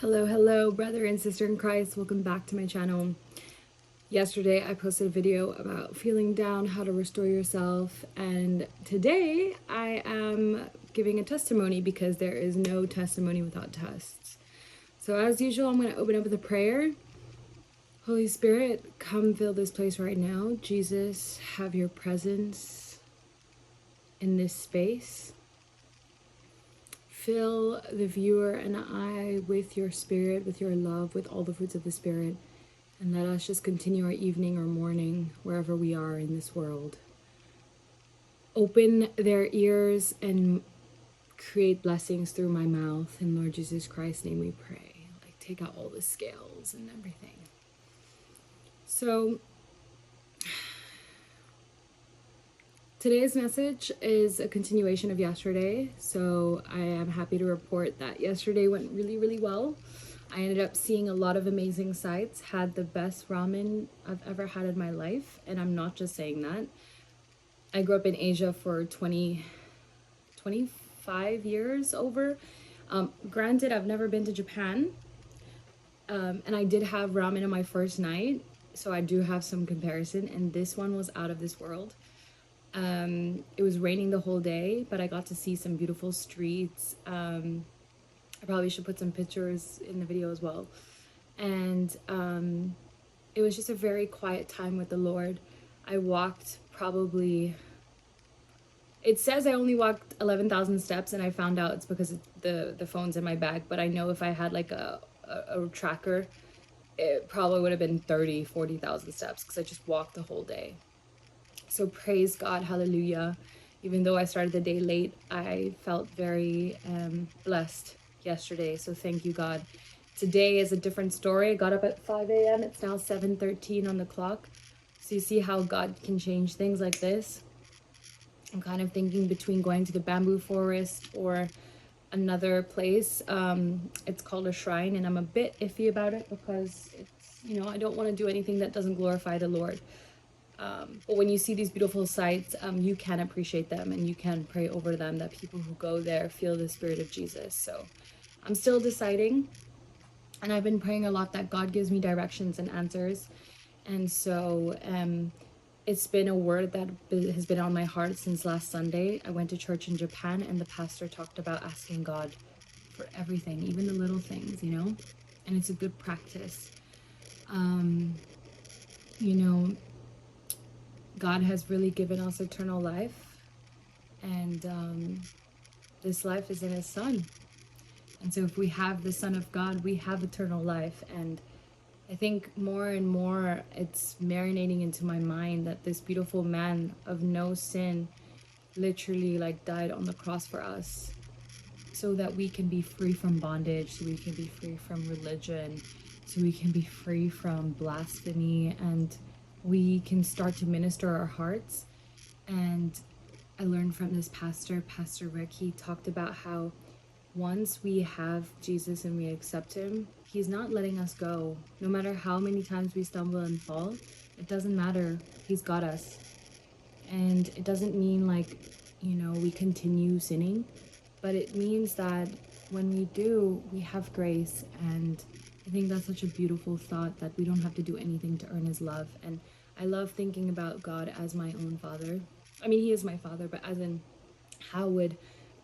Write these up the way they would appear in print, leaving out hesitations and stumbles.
Hello, brother and sister in Christ. Welcome back to my channel. Yesterday, I posted a video about feeling down, how to restore yourself, and today I am giving a testimony because there is no testimony without tests. So as usual, I'm going to open up with a prayer. Holy Spirit, come fill this place right now. Jesus, have your presence in this space. Fill the viewer and I with your spirit, with your love, with all the fruits of the Spirit. And let us just continue our evening or morning wherever we are in this world. Open their ears and create blessings through my mouth. In Lord Jesus Christ's name we pray. Like, take out all the scales and everything. So, today's message is a continuation of yesterday. So, I am happy to report that yesterday went really well. I ended up seeing a lot of amazing sights, had the best ramen I've ever had in my life, and I'm not just saying that. I grew up in Asia for 25 years over. Granted, I've never been to Japan, and I did have ramen on my first night, so I do have some comparison, and this one was out of this world. It was raining the whole day, but I got to see some beautiful streets. I probably should put some pictures in the video as well. And it was just a very quiet time with the Lord. I walked probably, it says I only walked 11,000 steps, and I found out it's because the phone's in my bag, but I know if I had like a tracker, it probably would have been 40,000 steps because I just walked the whole day. So praise God, hallelujah. Even though I started the day late, I felt very blessed yesterday, so thank you, God. Today is a different story. I got up at 5 a.m. It's now 7:13 on the clock. So you see how God can change things like this. I'm kind of thinking between going to the bamboo forest or another place. It's called a shrine, and I'm a bit iffy about it because it's, I don't want to do anything that doesn't glorify the Lord. But when you see these beautiful sights, you can appreciate them, and you can pray over them, that people who go there feel the Spirit of Jesus. So I'm still deciding, and I've been praying a lot that God gives me directions and answers. And so it's been a word that has been on my heart since last Sunday. I went to church in Japan, and the pastor talked about asking God for everything, even the little things, and it's a good practice. God has really given us eternal life, and this life is in His Son. And so if we have the Son of God, we have eternal life. And I think more and more it's marinating into my mind that this beautiful man of no sin literally died on the cross for us, so that we can be free from bondage, so we can be free from religion, so we can be free from blasphemy, and we can start to minister our hearts. And I learned from this Pastor Rick, he talked about how once we have Jesus and we accept Him, He's not letting us go. No matter how many times we stumble and fall, it doesn't matter. He's got us. And it doesn't mean we continue sinning, but it means that when we do, we have grace. And I think that's such a beautiful thought, that we don't have to do anything to earn His love. And I love thinking about God as my own Father. I mean, He is my Father, but as in, how would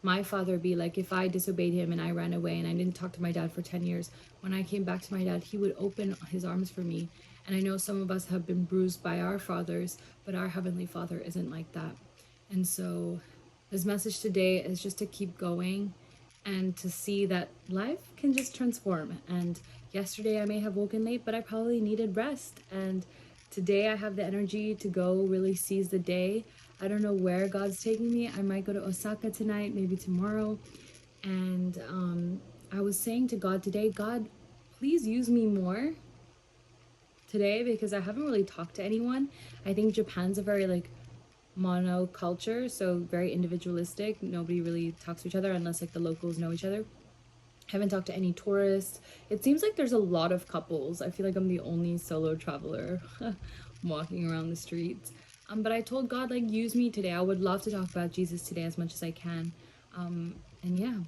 my Father be like if I disobeyed Him and I ran away and I didn't talk to my dad for 10 years? When I came back to my dad, He would open His arms for me. And I know some of us have been bruised by our fathers, but our Heavenly Father isn't like that. And so this message today is just to keep going and to see that life can just transform. And yesterday I may have woken late, but I probably needed rest. And today I have the energy to go really seize the day. I don't know where God's taking me. I might go to Osaka tonight, maybe tomorrow. And I was saying to God today, God, please use me more today, because I haven't really talked to anyone. I think Japan's a very monoculture, so very individualistic. Nobody really talks to each other unless the locals know each other. I haven't talked to any tourists. It seems like there's a lot of couples. I feel like I'm the only solo traveler walking around the streets. But I told God, use me today. I would love to talk about Jesus today as much as I can. And yeah,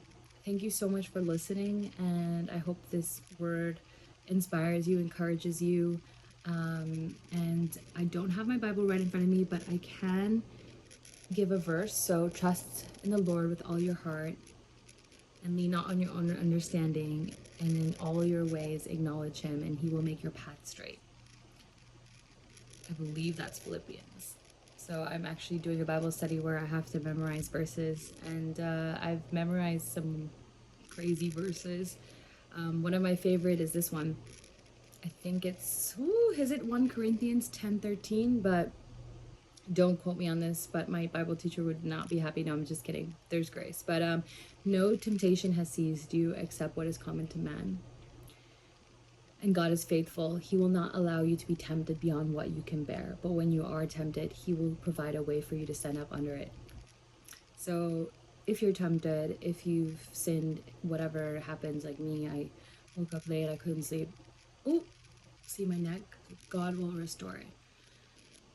thank you so much for listening, and I hope this word inspires you, encourages you. And I don't have my Bible right in front of me, but I can give a verse. So trust in the Lord with all your heart and lean not on your own understanding, and in all your ways acknowledge him, and he will make your path straight. I believe that's Philippians. So I'm actually doing a Bible study where I have to memorize verses, and I've memorized some crazy verses. One of my favorite is this one. I think it's, is it 1 Corinthians 10:13? But don't quote me on this, but my Bible teacher would not be happy. No, I'm just kidding. There's grace. But no temptation has seized you except what is common to man. And God is faithful. He will not allow you to be tempted beyond what you can bear. But when you are tempted, he will provide a way for you to stand up under it. So if you're tempted, if you've sinned, whatever happens, like me, I woke up late, I couldn't sleep. Oh, see my neck? God will restore it.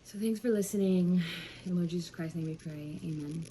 So thanks for listening. In Lord Jesus Christ's name we pray. Amen.